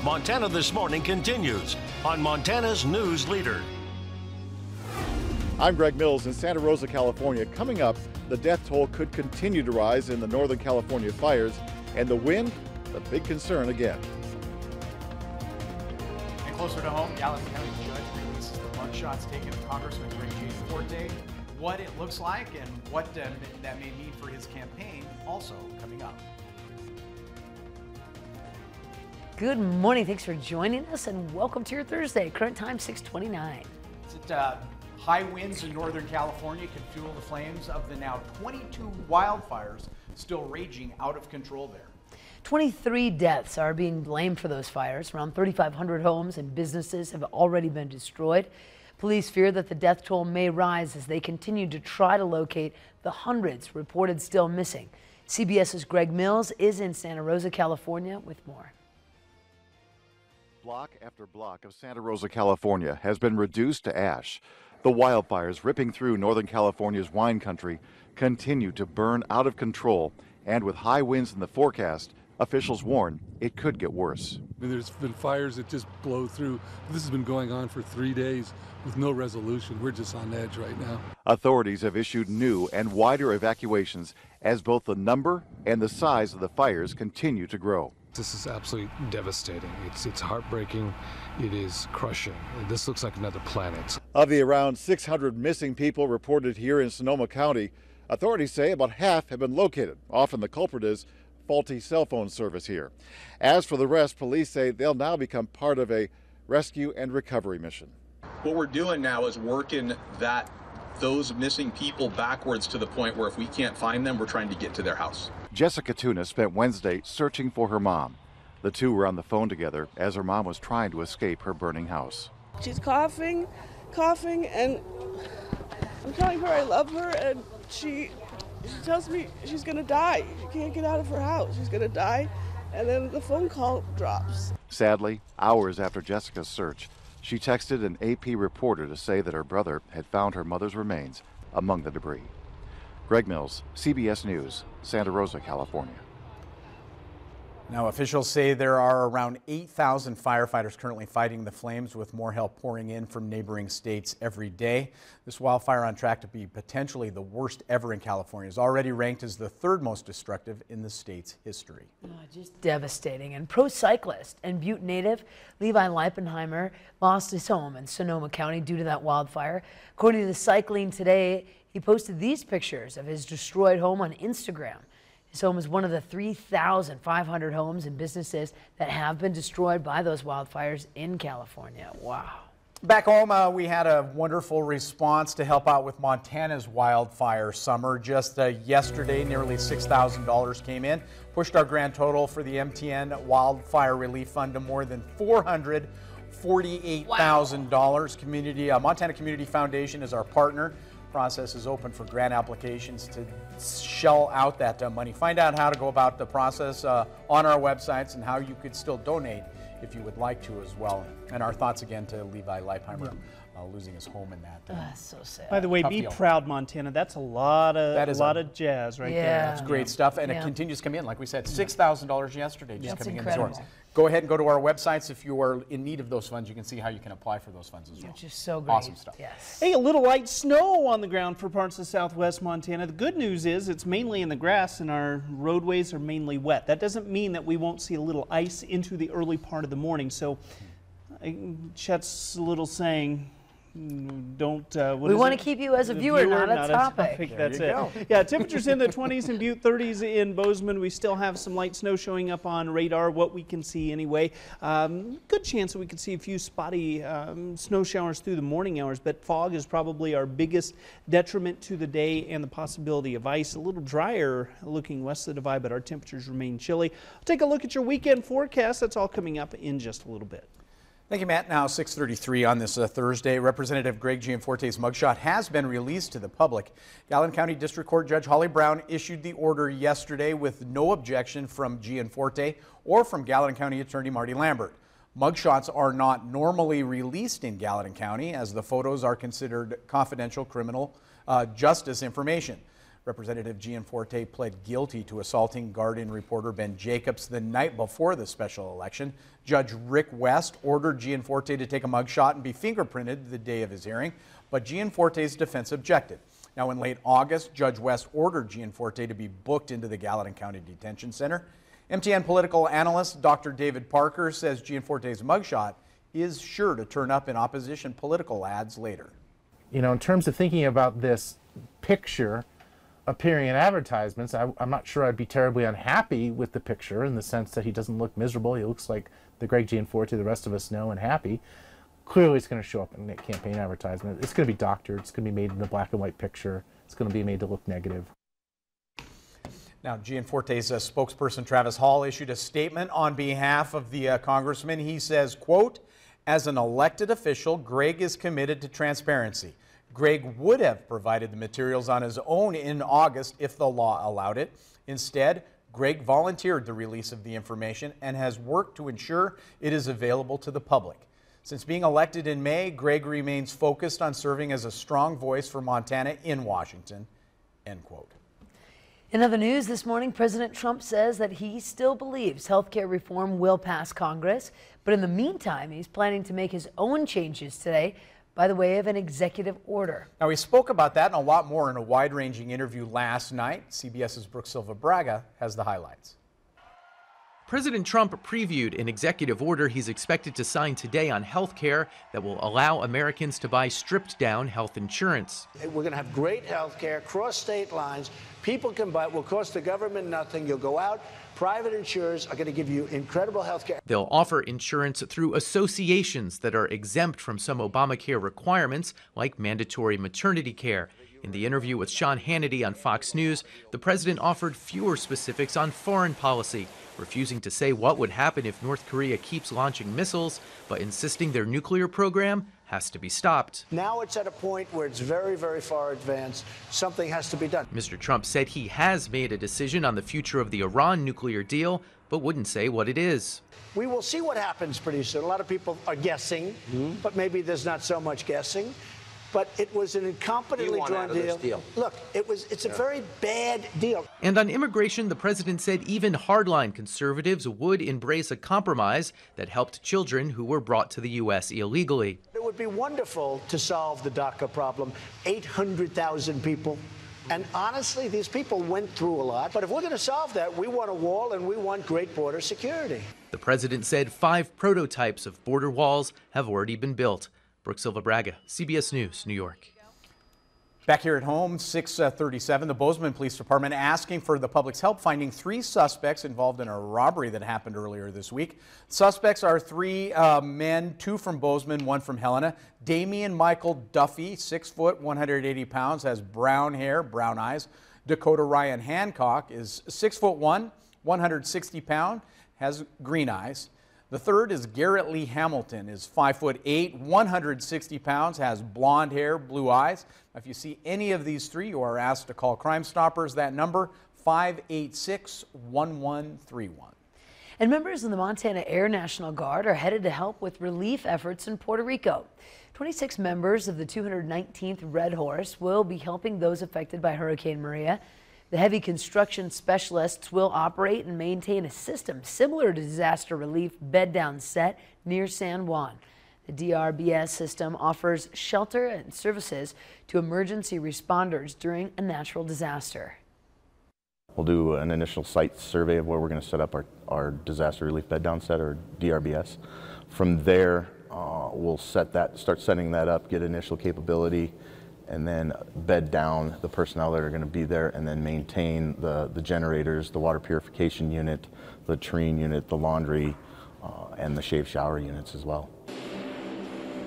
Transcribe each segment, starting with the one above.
Montana This Morning continues on Montana's News Leader. I'm Greg Mills in Santa Rosa, California. Coming up, the death toll could continue to rise in the Northern California fires, and the wind, the big concern again. And closer to home, Gallatin County judge releases the mugshots taken of Congressman Greg Gianforte, what it looks like and what that may mean for his campaign, also coming up. Good morning. Thanks for joining us and welcome to your Thursday. Current time 6:29. High winds in Northern California could fuel the flames of the now 22 wildfires still raging out of control there. 23 deaths are being blamed for those fires. Around 3,500 homes and businesses have already been destroyed. Police fear that the death toll may rise as they continue to try to locate the hundreds reported still missing. CBS's Greg Mills is in Santa Rosa, California with more. Block after block of Santa Rosa, California has been reduced to ash. The wildfires ripping through Northern California's wine country continue to burn out of control, and with high winds in the forecast, officials warn it could get worse. There's been fires that just blow through. This has been going on for 3 days with no resolution. We're just on edge right now. Authorities have issued new and wider evacuations as both the number and the size of the fires continue to grow. This is absolutely devastating. It's heartbreaking. It is crushing. This looks like another planet. Of the around 600 missing people reported here in Sonoma County, authorities say about half have been located. Often the culprit is faulty cell phone service here. As for the rest, police say they'll now become part of a rescue and recovery mission. What we're doing now is working those missing people backwards to the point where if we can't find them, we're trying to get to their house. Jessica Tuna spent Wednesday searching for her mom. The two were on the phone together as her mom was trying to escape her burning house. She's coughing, and I'm telling her I love her, and she tells me she's gonna die. She can't get out of her house. She's gonna die, and then the phone call drops. Sadly, hours after Jessica's search, she texted an AP reporter to say that her brother had found her mother's remains among the debris. Greg Mills, CBS News, Santa Rosa, California. Now, officials say there are around 8,000 firefighters currently fighting the flames, with more help pouring in from neighboring states every day. This wildfire, on track to be potentially the worst ever in California, is already ranked as the third most destructive in the state's history. Oh, just devastating. And pro cyclist and Butte native Levi Leipenheimer lost his home in Sonoma County due to that wildfire. According to Cycling Today, he posted these pictures of his destroyed home on Instagram. His home is one of the 3,500 homes and businesses that have been destroyed by those wildfires in California. Wow. Back home, we had a wonderful response to help out with Montana's wildfire summer. Just yesterday, nearly $6,000 came in, pushed our grand total for the MTN Wildfire Relief Fund to more than $448,000. Wow. Montana Community Foundation is our partner. Process is open for grant applications to shell out that money. Find out how to go about the process on our websites and how you could still donate if you would like to as well. And our thoughts again to Levi Leipenheimer losing his home in that. That's so sad. By the way, be proud, Montana. That's a lot of jazz right there. That's great stuff, and it continues to come in. Like we said, $6,000 yesterday just coming in the doors. Incredible. Go ahead and go to our websites if you are in need of those funds. You can see how you can apply for those funds as well. Which is so great. Awesome stuff. Yes. Hey, a little light snow on the ground for parts of southwest Montana. The good news is it's mainly in the grass and our roadways are mainly wet. That doesn't mean that we won't see a little ice into the early part of the morning. So Chet's little saying, don't. We want to keep you as a viewer, not a topic. That's it. Yeah, temperatures in the 20s in Butte, 30s in Bozeman. We still have some light snow showing up on radar, what we can see anyway. Good chance that we could see a few spotty snow showers through the morning hours, but fog is probably our biggest detriment to the day and the possibility of ice. A little drier looking west of the divide, but our temperatures remain chilly. Take a look at your weekend forecast. That's all coming up in just a little bit. Thank you, Matt. Now 6:33 on this Thursday. Representative Greg Gianforte's mugshot has been released to the public. Gallatin County District Court Judge Holly Brown issued the order yesterday with no objection from Gianforte or from Gallatin County Attorney Marty Lambert. Mugshots are not normally released in Gallatin County, as the photos are considered confidential criminal justice information. Representative Gianforte pled guilty to assaulting Guardian reporter Ben Jacobs the night before the special election. Judge Rick West ordered Gianforte to take a mugshot and be fingerprinted the day of his hearing, but Gianforte's defense objected. Now, in late August, Judge West ordered Gianforte to be booked into the Gallatin County Detention Center. MTN political analyst Dr. David Parker says Gianforte's mugshot is sure to turn up in opposition political ads later. You know, in terms of thinking about this picture appearing in advertisements, I'm not sure I'd be terribly unhappy with the picture in the sense that he doesn't look miserable. He looks like the Greg Gianforte the rest of us know and happy. Clearly it's going to show up in a campaign advertisement. It's going to be doctored. It's going to be made in a black and white picture. It's going to be made to look negative. Now, Gianforte's spokesperson Travis Hall issued a statement on behalf of the congressman. He says, quote, "As an elected official, Greg is committed to transparency. Greg would have provided the materials on his own in August if the law allowed it. Instead, Greg volunteered the release of the information and has worked to ensure it is available to the public. Since being elected in May, Greg remains focused on serving as a strong voice for Montana in Washington," end quote. In other news this morning, President Trump says that he still believes health care reform will pass Congress, but in the meantime, he's planning to make his own changes today by the way of an executive order. Now, we spoke about that and a lot more in a wide-ranging interview last night. CBS's Brooke Silva Braga has the highlights. President Trump previewed an executive order he's expected to sign today on health care that will allow Americans to buy stripped-down health insurance. We're going to have great health care, cross state lines. People can buy it. Will cost the government nothing. You'll go out. Private insurers are going to give you incredible health care. They'll offer insurance through associations that are exempt from some Obamacare requirements, like mandatory maternity care. In the interview with Sean Hannity on Fox News, the president offered fewer specifics on foreign policy, refusing to say what would happen if North Korea keeps launching missiles, but insisting their nuclear program has to be stopped. Now it's at a point where it's very, very far advanced. Something has to be done. Mr. Trump said he has made a decision on the future of the Iran nuclear deal, but wouldn't say what it is. We will see what happens pretty soon. A lot of people are guessing, but maybe there's not so much guessing. But it was an incompetently drawn deal. Look, it's a very bad deal. And on immigration, the president said even hardline conservatives would embrace a compromise that helped children who were brought to the U.S. illegally. It would be wonderful to solve the DACA problem. 800,000 people. And honestly, these people went through a lot. But if we're going to solve that, we want a wall and we want great border security. The president said 5 prototypes of border walls have already been built. Brooke Silva Braga, CBS News, New York. Back here at home, 6:37, the Bozeman Police Department asking for the public's help finding 3 suspects involved in a robbery that happened earlier this week. Suspects are 3 men, 2 from Bozeman, 1 from Helena. Damian Michael Duffy, 6 foot, 180 pounds, has brown hair, brown eyes. Dakota Ryan Hancock is 6 foot 1, 160 pounds, has green eyes. The third is Garrett Lee Hamilton, is 5 foot 8, 160 pounds, has blonde hair, blue eyes. If you see any of these 3, you are asked to call Crime Stoppers. That number, 586-1131. And members of the Montana Air National Guard are headed to help with relief efforts in Puerto Rico. 26 members of the 219th Red Horse will be helping those affected by Hurricane Maria. The heavy construction specialists will operate and maintain a system similar to disaster relief bed down set near San Juan. The DRBS system offers shelter and services to emergency responders during a natural disaster. We'll do an initial site survey of where we're going to set up our disaster relief bed down set, or DRBS. From there, we'll start setting that up, get initial capability, and then bed down the personnel that are going to be there, and then maintain the generators, the water purification unit, the latrine unit, the laundry, and the shave shower units as well.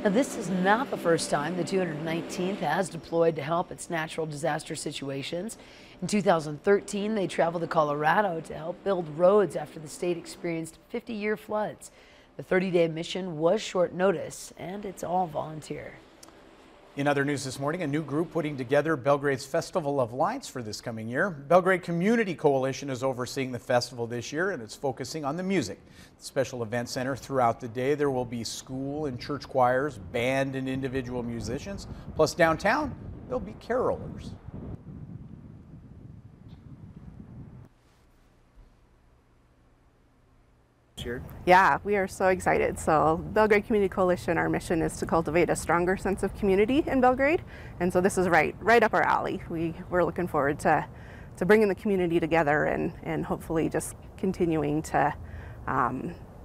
Now, this is not the first time the 219th has deployed to help its natural disaster situations. In 2013, they traveled to Colorado to help build roads after the state experienced 50-year floods. The 30-day mission was short notice, and it's all volunteer. In other news this morning, a new group putting together Belgrade's Festival of Lights for this coming year. Belgrade Community Coalition is overseeing the festival this year, and it's focusing on the music. The special event center throughout the day, there will be school and church choirs, band and individual musicians. Plus downtown, there'll be carolers. year? Yeah, we are so excited. So Belgrade Community Coalition, our mission is to cultivate a stronger sense of community in Belgrade. And so this is right up our alley. We're looking forward to bringing the community together and hopefully just continuing to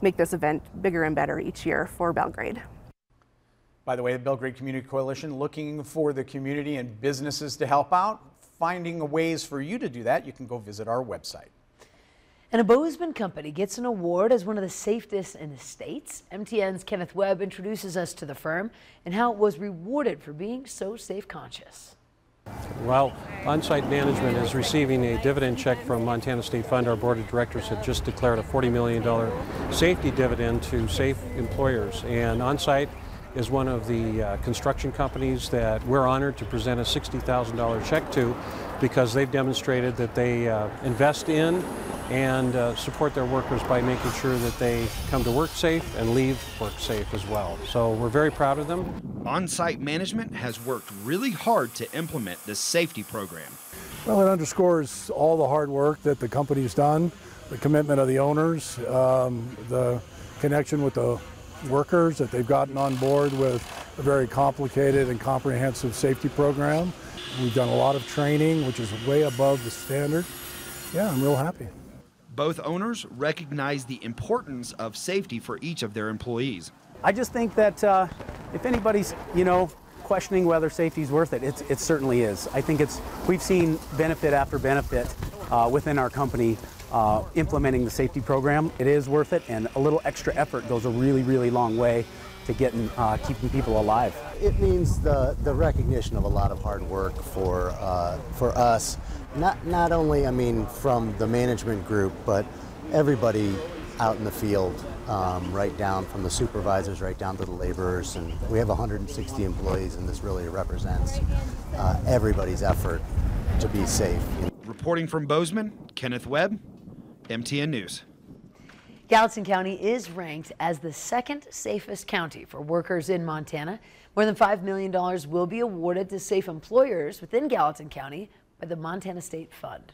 make this event bigger and better each year for Belgrade. By the way, the Belgrade Community Coalition looking for the community and businesses to help out. Finding ways for you to do that, you can go visit our website. And a Bozeman company gets an award as one of the safest in the states. MTN's Kenneth Webb introduces us to the firm and how it was rewarded for being so safe conscious. Well, On-Site Management is receiving a dividend check from Montana State Fund. Our board of directors had just declared a $40 million safety dividend to safe employers. And On-Site is one of the construction companies that we're honored to present a $60,000 check to because they've demonstrated that they invest in and support their workers by making sure that they come to work safe and leave work safe as well. So we're very proud of them. On-Site Management has worked really hard to implement this safety program. Well, it underscores all the hard work that the company's done, the commitment of the owners, the connection with the workers that they've gotten on board with a very complicated and comprehensive safety program. We've done a lot of training, which is way above the standard. Yeah, I'm real happy. Both owners recognize the importance of safety for each of their employees. I just think that if anybody's, questioning whether safety is worth it, it certainly is. I think we've seen benefit after benefit within our company implementing the safety program. It is worth it, and a little extra effort goes a really, really long way to keeping people alive. It means the recognition of a lot of hard work for us. Not only, from the management group, but everybody out in the field, right down from the supervisors right down to the laborers. And we have 160 employees, and this really represents everybody's effort to be safe. Reporting from Bozeman, Kenneth Webb, MTN News. Gallatin County is ranked as the second safest county for workers in Montana. More than $5 million will be awarded to safe employers within Gallatin County by the Montana State Fund.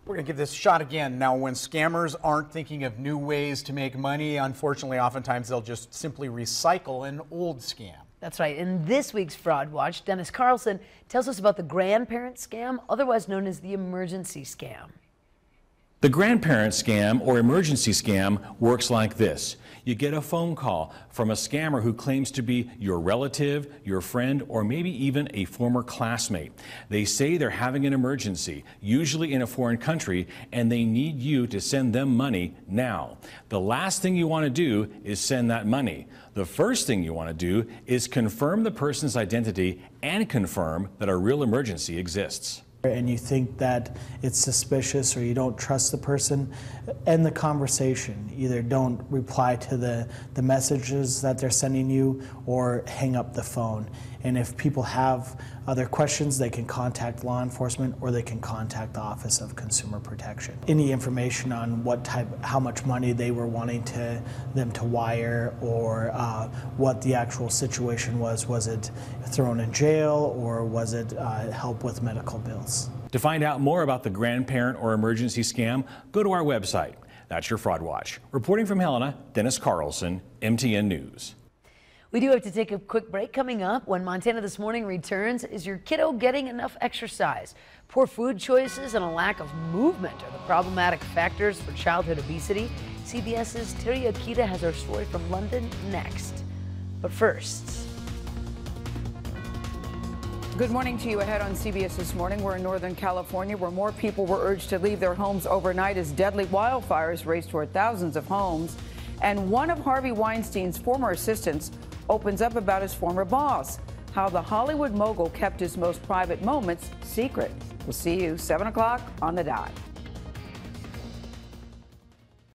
We're going to give this a shot again. Now, when scammers aren't thinking of new ways to make money, unfortunately, oftentimes they'll just simply recycle an old scam. That's right. In this week's Fraud Watch, Dennis Carlson tells us about the grandparent scam, otherwise known as the emergency scam. The grandparent scam or emergency scam works like this. You get a phone call from a scammer who claims to be your relative, your friend, or maybe even a former classmate. They say they're having an emergency, usually in a foreign country, and they need you to send them money now. The last thing you want to do is send that money. The first thing you want to do is confirm the person's identity and confirm that a real emergency exists. And you think that it's suspicious or you don't trust the person, end the conversation. Either don't reply to the messages that they're sending you or hang up the phone. And if people have other questions, they can contact law enforcement or they can contact the Office of Consumer Protection. Any information on how much money they were wanting them to wire or what the actual situation was. Was it thrown in jail or was it help with medical bills? To find out more about the grandparent or emergency scam, go to our website. That's your Fraud Watch. Reporting from Helena, Dennis Carlson, MTN News. We do have to take a quick break. Coming up, when Montana This Morning returns, is your kiddo getting enough exercise? Poor food choices and a lack of movement are the problematic factors for childhood obesity. CBS's Terry Akita has our story from London next. But first. Good morning to you. Ahead on CBS This Morning, we're in Northern California where more people were urged to leave their homes overnight as deadly wildfires raced toward thousands of homes. And one of Harvey Weinstein's former assistants opens up about his former boss, how the Hollywood mogul kept his most private moments secret. We'll see you 7 o'clock on the dot.